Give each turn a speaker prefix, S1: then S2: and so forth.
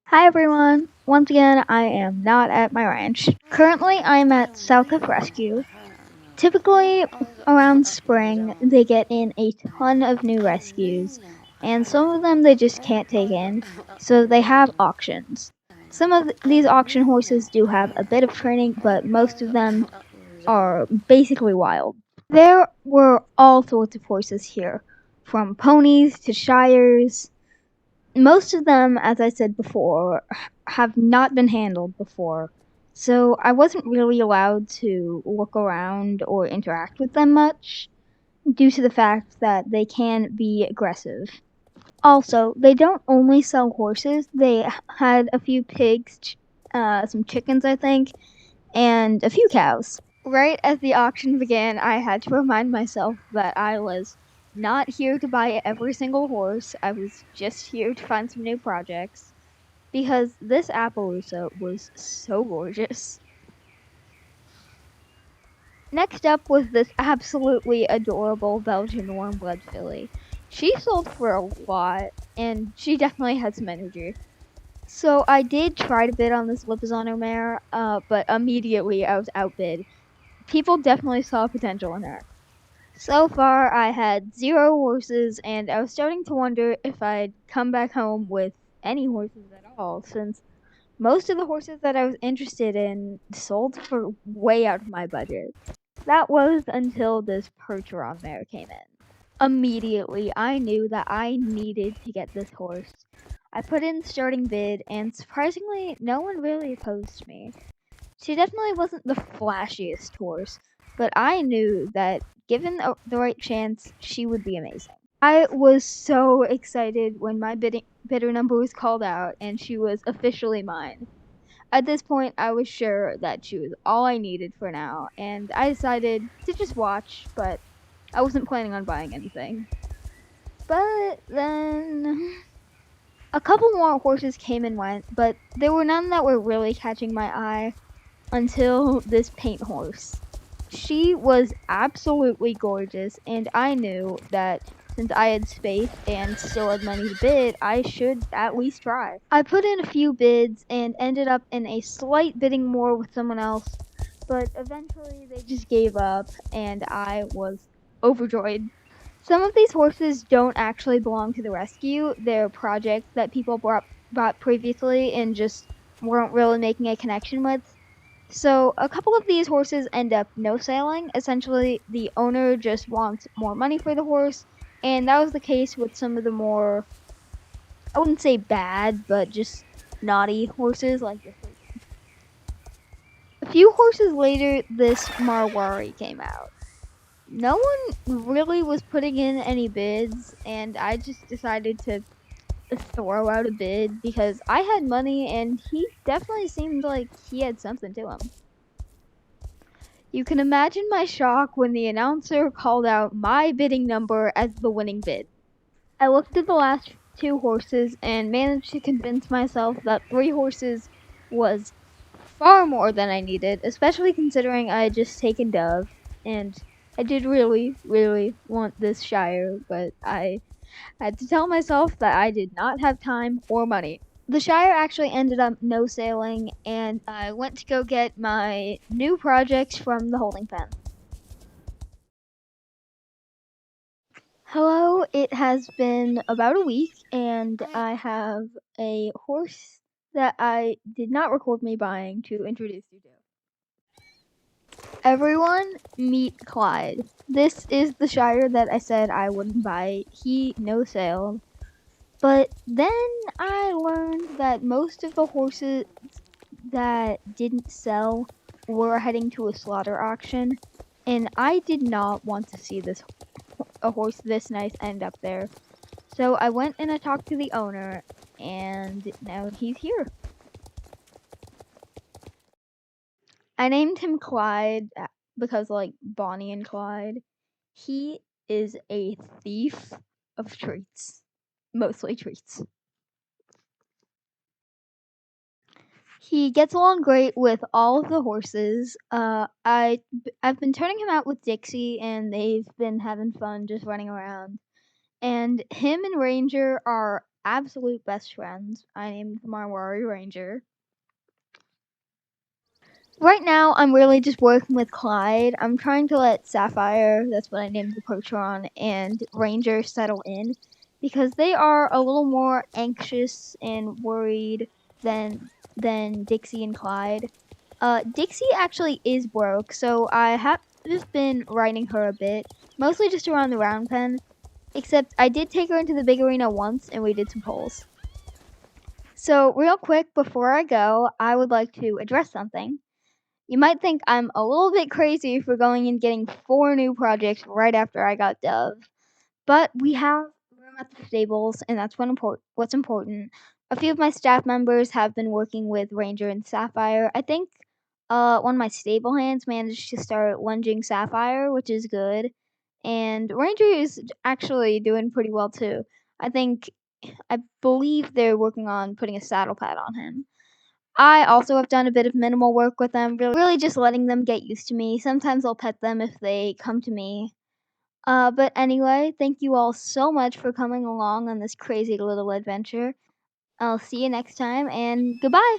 S1: Hi everyone! Once again, I am not at my ranch. Currently, I am at South of Rescue. Typically, around spring, they get in a ton of new rescues, and some of them they just can't take in, so they have auctions. Some of these auction horses do have a bit of training, but most of them are basically wild. There were all sorts of horses here, from ponies to shires. Most of them, as I said before, have not been handled before, so I wasn't really allowed to look around or interact with them much, due to the fact that they can be aggressive. Also, they don't only sell horses, they had a few pigs, some chickens, I think, and a few cows. Right as the auction began, I had to remind myself that I was not here to buy every single horse. I was just here to find some new projects because this Appaloosa was so gorgeous. Next up was this absolutely adorable Belgian warm blood filly. She sold for a lot, and she definitely had some energy. So I did try to bid on this Lipizzaner mare, but immediately I was outbid. People definitely saw potential in her. So far, I had 0 horses, and I was starting to wonder if I'd come back home with any horses at all, since most of the horses that I was interested in sold for way out of my budget. That was until this Percheron mare came in. Immediately, I knew that I needed to get this horse. I put in the starting bid, and surprisingly, no one really opposed me. She definitely wasn't the flashiest horse, but I knew that given the right chance, she would be amazing. I was so excited when my bidder number was called out and she was officially mine. At this point, I was sure that she was all I needed for now, and I decided to just watch, but I wasn't planning on buying anything. But then a couple more horses came and went, but there were none that were really catching my eye until this paint horse. She was absolutely gorgeous, and I knew that since I had space and still had money to bid, I should at least try. I put in a few bids and ended up in a slight bidding war with someone else, but eventually they just gave up, and I was overjoyed. Some of these horses don't actually belong to the rescue. They're projects that people bought previously and just weren't really making a connection with. So a couple of these horses end up no sailing. Essentially, the owner just wants more money for the horse, and that was the case with some of the more, I wouldn't say bad, but just naughty horses like this one. A few horses later, this Marwari came out. No one really was putting in any bids, and I just decided to throw out a bid because I had money and he definitely seemed like he had something to him. You can imagine my shock when the announcer called out my bidding number as the winning bid. I looked at the last 2 horses and managed to convince myself that 3 horses was far more than I needed, especially considering I had just taken Dove, and I did really, really want this Shire, but I had to tell myself that I did not have time or money. The Shire actually ended up no sailing, and I went to go get my new projects from the holding pen. Hello, it has been about a week, and I have a horse that I did not record me buying to introduce you to. Everyone, meet Clyde. This is the Shire that I said I wouldn't buy. He no sailed. But then I learned that most of the horses that didn't sell were heading to a slaughter auction, and I did not want to see a horse this nice end up there. So I went and I talked to the owner, and now he's here. I named him Clyde because, like, Bonnie and Clyde. He is a thief of treats, mostly treats. He gets along great with all of the horses. I've been turning him out with Dixie, and they've been having fun just running around. And him and Ranger are absolute best friends. I named them our Warrior Ranger. Right now, I'm really just working with Clyde. I'm trying to let Sapphire, that's what I named the Percheron, and Ranger settle in because they are a little more anxious and worried than Dixie and Clyde. Dixie actually is broke, so I have just been riding her a bit, mostly just around the round pen. Except I did take her into the big arena once, and we did some polls. So real quick before I go, I would like to address something. You might think I'm a little bit crazy for going and getting 4 new projects right after I got Dove, but we have room at the stables, and that's what's important. A few of my staff members have been working with Ranger and Sapphire. I think one of my stable hands managed to start lunging Sapphire, which is good, and Ranger is actually doing pretty well too. I believe they're working on putting a saddle pad on him. I also have done a bit of minimal work with them, really just letting them get used to me. Sometimes I'll pet them if they come to me. But anyway, thank you all so much for coming along on this crazy little adventure. I'll see you next time, and goodbye!